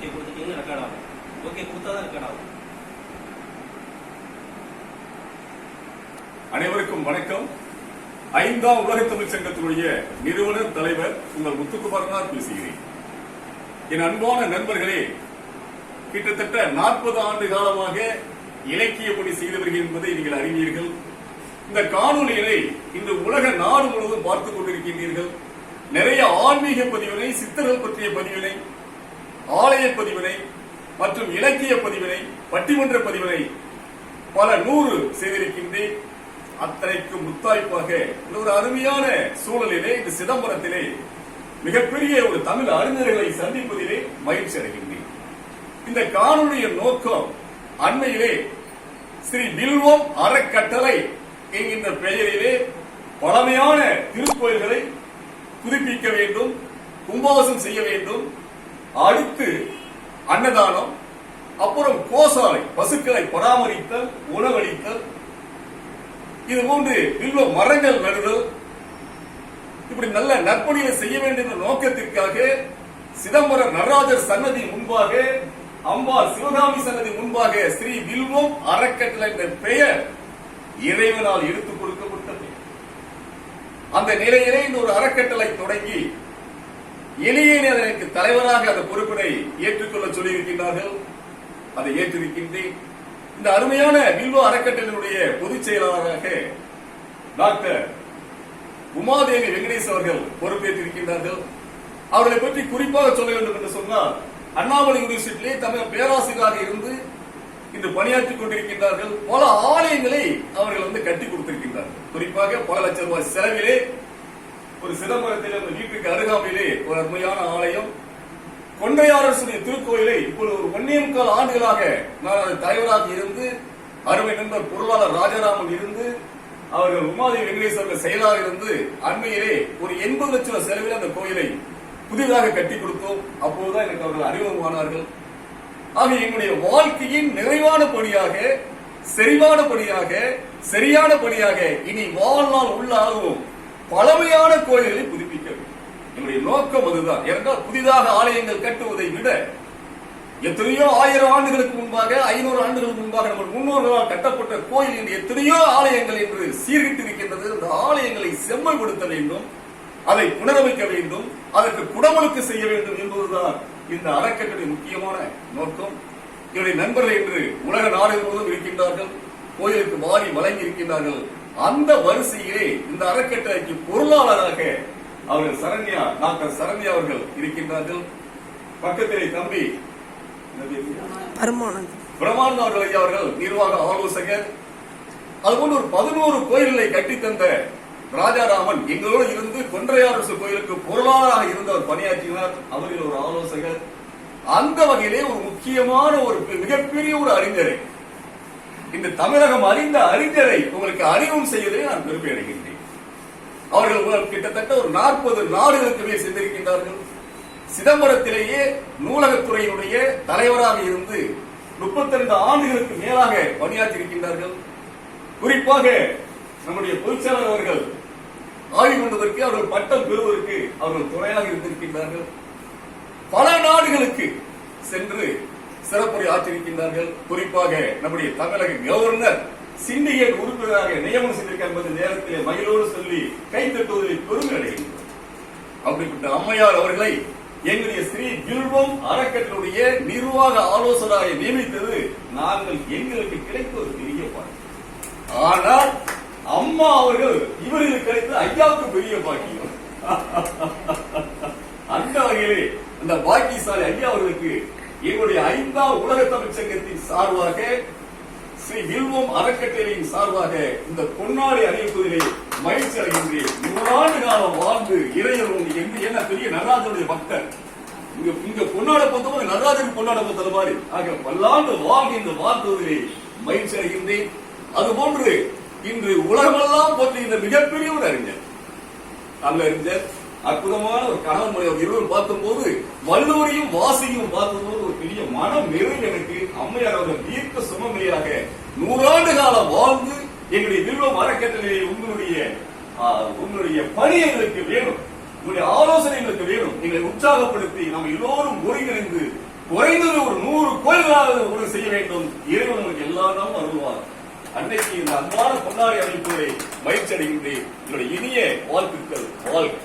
Okay கொடுத்துட்டீங்கன்னா record ஆகும். Okay கொடுத்தா தான் ரெக்கார்ட் ஆகும். அனைவருக்கும் வணக்கம். 5ஆம் உலக தமிழ் சங்கத்தினுடைய நிறுவனர் தலைவர் உங்கள் முத்துக்குமாரனார் பேசுகிறேன். என் அன்பான நண்பர்களே, கிட்டத்தட்ட 40 ஆண்டு காலமாக இலக்கிய பணி செய்தவர்கள் என்பதை நீங்கள் அறிவீர்கள். இந்த காணொலிகளை இன்று உலக நாடு முழுவதும் பார்த்துக் கொண்டிருக்கின்றீர்கள். நிறைய ஆன்மீக பதிவினை, சித்தர்கள் பற்றிய பதிவினை, ஆலய பதிவினை மற்றும் இலக்கிய பதிவினை, பட்டிமன்ற பதிவினை பல 100 செய்திருக்கின்றேன். அத்தனைக்கு முத்தாய்ப்பாக ஒரு அருமையான சூழலிலே இந்த சிதம்பரத்திலே மிகப்பெரிய ஒரு தமிழ் அறிஞர்களை சந்திப்பதிலே மகிழ்ச்சி அடைகின்றேன். இந்த காணொலியின் நோக்கம் அண்மையிலே ஸ்ரீ வில்வம் அறக்கட்டளை என்கின்ற பெயரிலே பழமையான திருக்கோயில்களை புதுப்பிக்க வேண்டும், கும்பாபிஷேகம் செய்ய வேண்டும், அடுத்து அன்னதானம், அப்புறம் கோசாலை பசுக்களை பராமரித்தல், உணவளித்தல், இது போன்று வில்வ மரங்கள் நடுதல், இப்படி நல்ல நற்பணியை செய்ய வேண்டும் என்ற நோக்கத்திற்காக சிதம்பரம் நடராஜர் சன்னதி முன்பாக, அம்பாள் சிவகாமி சன்னதி முன்பாக ஸ்ரீ வில்வம் அறக்கட்டளை என்ற பெயர் இறைவனால் எடுத்துக் கொடுக்கப்பட்டது. அந்த நிலையிலே இந்த ஒரு அறக்கட்டளை தொடங்கி எளியேனே அதற்கு தலைவராக அந்த பொறுப்பினை ஏற்றுக்கொள்ள சொல்லியிருக்கின்றார்கள். அதை ஏற்றிருக்கின்றேன். இந்த அருமையான வில்வ அறக்கட்டளையினுடைய பொதுச் செயலாளராக டாக்டர் உமாதேவி வெங்கடேஷ் அவர்கள் பொறுப்பேற்றிருக்கின்றார்கள். அவர்களை பற்றி குறிப்பாக சொல்ல வேண்டும் என்று சொன்னால், அண்ணாமலை யூனிவர்சிட்டியிலே தமிழ் பேராசிரியராக இருந்து இன்று பணியாற்றிக் கொண்டிருக்கின்றார்கள். பல ஆலயங்களை அவர்கள் கட்டி கொடுத்திருக்கின்றார்கள். குறிப்பாக பல லட்சம் ரூபாய் செலவிலே ஒரு சிதம்பரத்தில் அந்த வீட்டுக்கு அருகாமையிலே ஒரு அருமையான ஆலயம், கொண்டையாரசுடைய திருக்கோயிலை இப்பொழுது ஒரு 1.25 ஆண்டுகளாக நான் அதன் தலைவராக இருந்து, அருமை நண்பர் பொருளாளர் ராஜாராமன் இருந்து, அவர்கள் உமாதேவி வெங்கடேஷ் அவர்கள் செயலாளர் இருந்து அண்மையிலே ஒரு 80 லட்சம் செலவில் அந்த கோயிலை புதிதாக கட்டி கொடுத்தோம். அப்போதுதான் எனக்கு அவர்கள் அறிமுகமானார்கள். ஆக எங்களுடைய வாழ்க்கையின் நிறைவான பணியாக, செறிவான பணியாக, சரியான பணியாக இனி வாழ்நாள் உள்ளாகவும் பழமையான கோயில்களை புதுப்பிக்க வேண்டும். என்னுடைய நோக்கம் அதுதான். ஏனென்றால் புதிதாக ஆலயங்கள் கட்டுவதை விட எத்தனையோ 1000 ஆண்டுகளுக்கு முன்பாக, 500 ஆண்டுகளுக்கு முன்பாக நம்ம முன்னோர்களால் கட்டப்பட்ட கோயில் என்று எத்தனையோ ஆலயங்கள் என்று சீர்கிட்டிருக்கின்றது. அந்த ஆலயங்களை செம்மைப்படுத்த வேண்டும், அதை புனரமைக்க வேண்டும், அதற்கு குடமுழுக்கு செய்ய வேண்டும் என்பதுதான் இந்த அறக்கட்டளை முக்கியமான நோக்கம். என்னுடைய நண்பர்கள் என்று உலக நாடு முழுவதும் இருக்கின்றார்கள், கோயிலுக்கு வாரி வழங்கி இருக்கின்றார்கள். அந்த வரிசையிலே இந்த அறக்கட்டளைக்கு பொருளாளராக அவர்கள் சரண்யா, டாக்டர் சரண்யா அவர்கள் இருக்கின்றார்கள். பக்கத்திலே தம்பி பிரமானந்த் அவர்கள் அவர்கள் நிர்வாக ஆலோசகர். அதுபோன்று ஒரு 11 கோயில்களை கட்டித்தந்த ராஜாராமன் எங்களோடு இருந்து கொன்றையாரசு கோயிலுக்கு பொருளாளராக இருந்தவர் பணியாற்றினார். அவர்கள் ஒரு ஆலோசகர். அந்த வகையிலே ஒரு முக்கியமான ஒரு மிகப்பெரிய ஒரு அறிஞரை, இந்த தமிழகம் அறிந்த அறிஞரை உங்களுக்கு அறிமுகம் செய்வதை நான் பெருமை அடைகின்றேன். அவர்கள் கிட்டத்தட்ட ஒரு 40 நாடுகளுக்கு மேல் சென்றிருக்கின்றார்கள். சிதம்பரத்திலேயே நூலகத்துறையினுடைய தலைவராக இருந்து 32 ஆண்டுகளுக்கு மேலாக பணியாற்றியிருக்கின்றார்கள். குறிப்பாக நம்முடைய பொதுச்செயலாளர் அவர்கள் ஆய்வு கொண்டதற்கு, அவர்கள் பட்டம் பெறுவதற்கு அவர்கள் துணையாக இருந்திருக்கின்றார்கள். பல நாடுகளுக்கு சென்று சிறப்புரை ஆற்றிருக்கின்றார்கள். குறிப்பாக நம்முடைய தமிழக கவர்னர் சிண்டிகேட் உறுப்பினராக நியமனம் செய்திருக்கார் என்பது நேரத்தில் மகிழோடு சொல்லி கைத்தட்டுவதில் பெருமை அடைகின்றனர். அப்படிப்பட்ட அம்மையார் அவர்களை எங்களுடைய ஸ்ரீ வில்வம் அறக்கட்டளையுடைய நிர்வாக ஆலோசகராக நியமித்தது நாங்கள் எங்களுக்கு கிடைத்த ஒரு பெரிய பாக்கியம். ஆனால் அம்மா அவர்கள் இவர்களுக்கு கிடைத்த ஐயாவுக்கு பெரிய பாக்கியம். அந்த வகையிலே அந்த பாக்கியசாலி ஐயா அவர்களுக்கு எங்களுடைய 5ஆம் உலக தமிழ் சங்கத்தின் சார்பாக, ஸ்ரீ வில்வம் அறக்கட்டளையின் சார்பாக இந்த பொன்னாடை அறிவிப்பதிலே மகிழ்ச்சி அடைகின்றேன். 100 ஆண்டு காலம் வாழ்ந்து இறையரும் என்ன பெரிய நடராஜனுடைய பக்தர். இங்க பொன்னாட பார்த்தோம், நடராஜனுக்கு பொன்னாட பார்த்தது மாதிரி. ஆக பல்லாண்டு வாழ்க்கை இந்த வாழ்த்துவதிலே மகிழ்ச்சி அடைகின்றேன். அதுபோன்று இன்று உலகமெல்லாம் போற்றுகின்ற மிகப்பெரிய ஒரு அறிஞர், நல்ல அறிஞர், அற்புதமான ஒரு கணவன் முறை இருவரும் பார்த்தபோது, வல்லூரையும் வாசியும் பார்த்தபோது ஒரு பெரிய மனம் நிறைவு எனக்கு. அம்மையார் அவர்கள் தீர்க்க சுமமையாக 100 ஆண்டு காலம் வாழ்ந்து எங்களுடைய வில்வம் அறக்கட்டளையை உங்களுடைய பணி எங்களுக்கு வேணும், உங்களுடைய ஆலோசனை எங்களுக்கு வேணும். எங்களை உற்சாகப்படுத்தி நாம் எல்லோரும் ஒருங்கிணைந்து குறைந்தது ஒரு 100 கோயில்களாவது ஒரு செய்ய வேண்டும். இறைவன் உங்களுக்கு எல்லா நாளும் அருள்வார். அன்னைக்கு இந்த அன்பான பொன்னாடி அமைப்புகளை மகிழ்ச்சி அடைகின்றேன். என்னுடைய இனிய வாழ்த்துக்கள். வாழ்க்கை